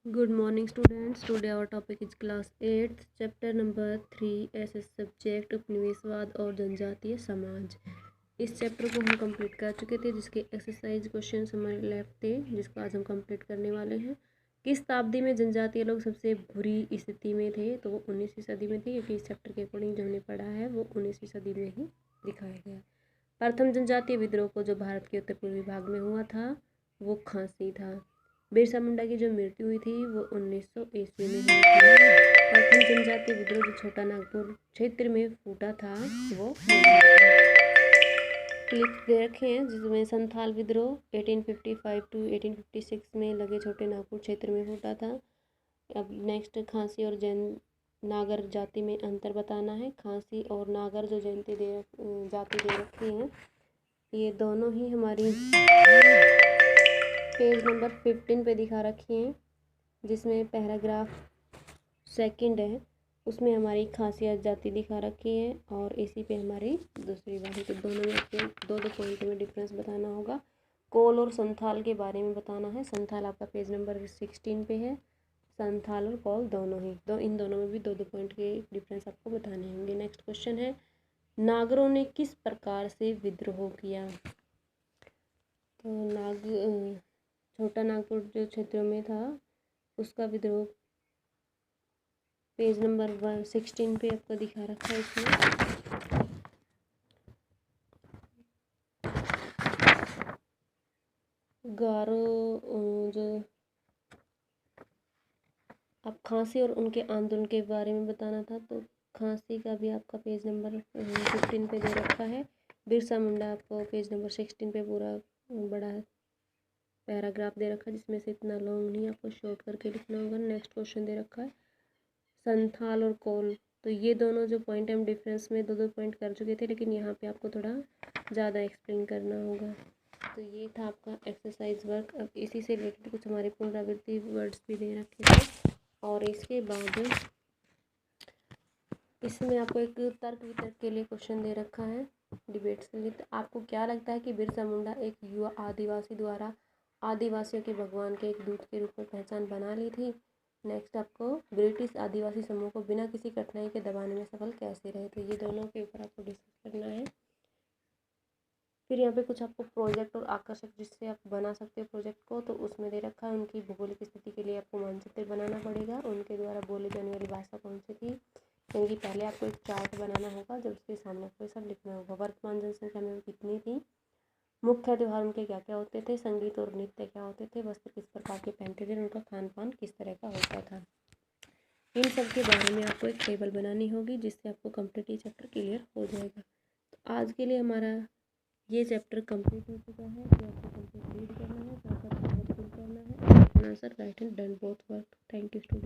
Good morning students. Today our topic is class 8th chapter number 3 ऐसे subject उपनिवेशवाद और जनजातीय समाज। इस चैप्टर को हम कंप्लीट कर चुके थे, जिसके एक्सरसाइज क्वेश्चन हमारे लेफ्ट थे, जिसको आज हम कंप्लीट करने वाले हैं। किस शताब्दी में जनजातीय लोग सबसे बुरी स्थिति में थे? तो वो 19वीं सदी में थे, क्योंकि इस चैप्टर के अकॉर्डिंग जो हमने पढ़ा है वो 19वीं सदी में ही दिखाया गया। प्रथम जनजातीय विद्रोह को जो भारत के उत्तर पूर्वी भाग में हुआ था वो खांसी था। बिरसा मुंडा की जो मृत्यु हुई थी वो 1900 ईस्वी में हुई थी। प्रथम जनजातीय विद्रोह जो छोटा नागपुर क्षेत्र में फूटा था वो क्लिप दे रखे हैं, जिसमें संथाल विद्रोह 1855 टू 1856 में लगे छोटे नागपुर क्षेत्र में फूटा था। अब नेक्स्ट खांसी और जैन नागर जाति में अंतर बताना है। खांसी और नागर जो जाति दे रखी हैं, ये दोनों ही हमारी पेज नंबर 15 पे दिखा रखी हैं, जिसमें पैराग्राफ सेकंड है, उसमें हमारी खासियत जाति दिखा रखी है और इसी पे हमारी दूसरी वाली। तो दोनों में आपको दो पॉइंट में डिफरेंस बताना होगा। कोल और संथाल के बारे में बताना है। संथाल आपका पेज नंबर 16 पे है। संथाल और कोल दोनों ही इन दोनों में भी दो पॉइंट के डिफरेंस आपको बताने होंगे। नेक्स्ट क्वेश्चन है, नागरों ने किस प्रकार से विद्रोह किया? तो छोटा नागपुर जो क्षेत्रों में था उसका विद्रोह पेज नंबर 16 पे आपको दिखा रखा है। इसमें गारो जो अब खांसी और उनके आंदोलन के बारे में बताना था, तो खांसी का भी आपका पेज नंबर 15 पे दे रखा है। बिरसा मुंडा आपको पेज नंबर 16 पे पूरा बड़ा पैराग्राफ दे रखा है, जिसमें से इतना लॉन्ग नहीं, आपको शॉर्ट करके लिखना होगा। नेक्स्ट क्वेश्चन दे रखा है, संथाल और कोल। तो ये दोनों जो पॉइंट हम डिफरेंस में दो पॉइंट कर चुके थे, लेकिन यहाँ पे आपको थोड़ा ज़्यादा एक्सप्लेन करना होगा। तो ये था आपका एक्सरसाइज वर्क। अब इसी से रिलेटेड कुछ हमारे पुनरावृत्ति वर्ड्स भी दे रखे थे, और इसके बाद इसमें आपको एक तर्क वितर्क के लिए क्वेश्चन दे रखा है, डिबेट्स के लिए। तो आपको क्या लगता है कि बिरसा मुंडा एक युवा आदिवासी द्वारा आदिवासियों के भगवान के एक दूत के रूप में पहचान बना ली थी? नेक्स्ट आपको ब्रिटिश आदिवासी समूह को बिना किसी कठिनाई के दबाने में सफल कैसे रहे? तो ये दोनों के ऊपर आपको डिस्कस करना है। फिर यहाँ पे कुछ आपको प्रोजेक्ट और आकर्षक जिससे आप बना सकते हो प्रोजेक्ट को, तो उसमें दे रखा है उनकी भौगोलिक स्थिति के लिए आपको मानचित्र बनाना पड़ेगा। उनके द्वारा बोली जाने वाली भाषा कौन सी थी? क्योंकि पहले आपको एक चार्ट बनाना होगा, जब उसके सामने आपको सब लिखना होगा। वर्तमान जनसंख्या में कितनी थी? मुख्य त्यौहार उनके क्या क्या होते थे? संगीत और नृत्य क्या होते थे? वस्त्र किस प्रकार के पहनते थे? उनका खान पान किस तरह का होता था? इन सब के बारे में आपको एक टेबल बनानी होगी, जिससे आपको कंप्लीट ये चैप्टर क्लियर हो जाएगा। तो आज के लिए हमारा ये चैप्टर कंप्लीट हो चुका है। तो आपको कंप्लीट रीड करना है, साथ साथ फिल करना है, answer right and done both work. Thank you student.